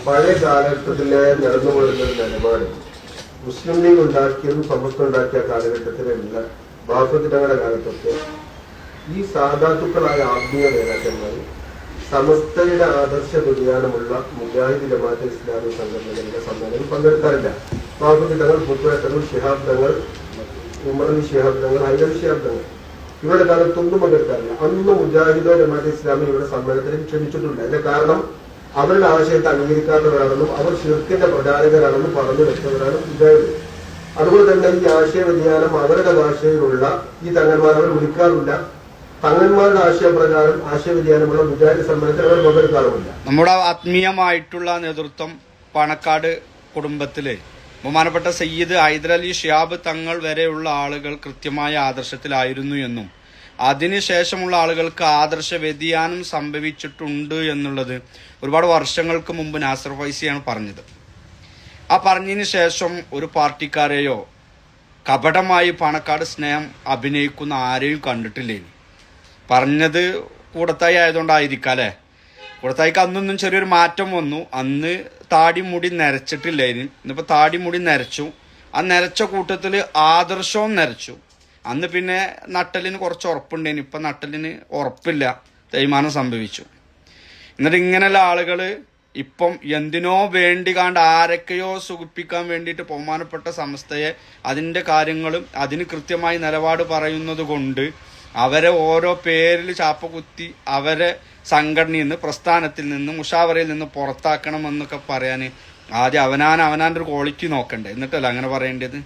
പഴയ കാലഘട്ടത്തിലെ നടന്നുകൊള്ളുന്ന നിലപാട് മുസ്ലിം ലീഗ് ഉണ്ടാക്കിയതും സമസ്ത ഉണ്ടാക്കിയ കാലഘട്ടത്തിലുള്ള ബാഫത്തിനങ്ങളുടെ കാലത്തൊക്കെ ഈ സാധാത്തുക്കളായ ആത്മീയ നേതാക്കന്മാർ സമസ്തയുടെ ആദർശ വ്യതിയാനമുള്ള മുജാഹിദ് ജമാഅത്തെ ഇസ്ലാമി സംഘടനകളുടെ സമ്മേളനം പങ്കെടുക്കാറില്ല. ബാഫത്തിനങ്ങൾ, പുത്തുവേട്ടങ്ങൾ, ശിഹാബ് തങ്ങൾ, ഉമറലി ശിഹാബ് തങ്ങൾ, ഹൈദർ ശിഹാബ് തങ്ങൾ ഇവരുടെ കാലത്തൊന്നും പങ്കെടുക്കാറില്ല. അന്ന് മുജാഹിദോ ജമാഅത്തെ ഇസ്ലാമി ഇവരുടെ സമ്മേളനത്തിന് ക്ഷണിച്ചിട്ടുണ്ട്. അതിന്റെ കാരണം അവരുടെ ആശയത്തെ അംഗീകരിക്കാത്തവരാണെന്നും അവർ ഷിർക്കിന്റെ പ്രചാരകരാണെന്നും പറഞ്ഞു വെച്ചവരാണ് മുജാഹിദ്. അതുപോലെ തന്നെ ഈ ആശയ വ്യതിയാനം അവരുടെ ഭാഷയിലുള്ള ഈ തങ്ങന്മാർ അവർ വിളിക്കാറില്ല. തങ്ങന്മാരുടെ ആശയപ്രകാരം ആശയ വ്യതിയാനമുള്ള മുജാഹിദ് സമ്മേളനത്തിൽ അവർ പങ്കെടുക്കാറുമില്ല. നമ്മുടെ ആത്മീയമായിട്ടുള്ള നേതൃത്വം പാണക്കാട് കുടുംബത്തില് ബഹുമാനപ്പെട്ട സയ്യിദ് ഹൈദരലി ശിഹാബ് തങ്ങൾ വരെയുള്ള ആളുകൾ കൃത്യമായ ആദർശത്തിലായിരുന്നു എന്നും അതിനുശേഷമുള്ള ആളുകൾക്ക് ആദർശ വ്യതിയാനം സംഭവിച്ചിട്ടുണ്ട് എന്നുള്ളത് ഒരുപാട് വർഷങ്ങൾക്ക് മുമ്പ് നാസർ ഫൈസിയാണ് പറഞ്ഞത്. ആ പറഞ്ഞതിന് ശേഷം ഒരു പാർട്ടിക്കാരെയോ കപടമായി പാണക്കാട് സ്നേഹം അഭിനയിക്കുന്ന ആരെയും കണ്ടിട്ടില്ലേ. പറഞ്ഞത് കൂടത്തായി ആയതുകൊണ്ടായിരിക്കാം അല്ലേ. കൂടത്തായിക്ക് അന്നൊന്നും ചെറിയൊരു മാറ്റം വന്നു. അന്ന് താടി മുടി നരച്ചിട്ടില്ലായിരുന്നു. ഇന്നിപ്പോൾ താടി മുടി നരച്ചു. ആ നരച്ച കൂട്ടത്തിൽ ആദർശവും നരച്ചു. അന്ന് പിന്നെ നട്ടലിന് കുറച്ച് ഉറപ്പുണ്ടായിരുന്നു. ഇപ്പം നട്ടലിന് ഉറപ്പില്ല, തേയ്മാനം സംഭവിച്ചു. എന്നിട്ട് ഇങ്ങനെയുള്ള ആളുകൾ ഇപ്പം എന്തിനോ വേണ്ടി കാണ്ട് ആരൊക്കെയോ സുഖിപ്പിക്കാൻ വേണ്ടിയിട്ട് ബഹുമാനപ്പെട്ട സമസ്തയെ അതിൻ്റെ കാര്യങ്ങളും അതിന് കൃത്യമായി നിലപാട് പറയുന്നത് കൊണ്ട് അവരെ ഓരോ പേരിൽ ചാപ്പ കുത്തി അവരെ സംഘടനയിൽ നിന്ന്, പ്രസ്ഥാനത്തിൽ നിന്ന്, മുഷാവറയിൽ നിന്ന് പുറത്താക്കണമെന്നൊക്കെ പറയാൻ ആദ്യം അവനാൻ്റെ ഒരു ക്വാളിറ്റി നോക്കണ്ടേ, എന്നിട്ടല്ല അങ്ങനെ പറയേണ്ടത്.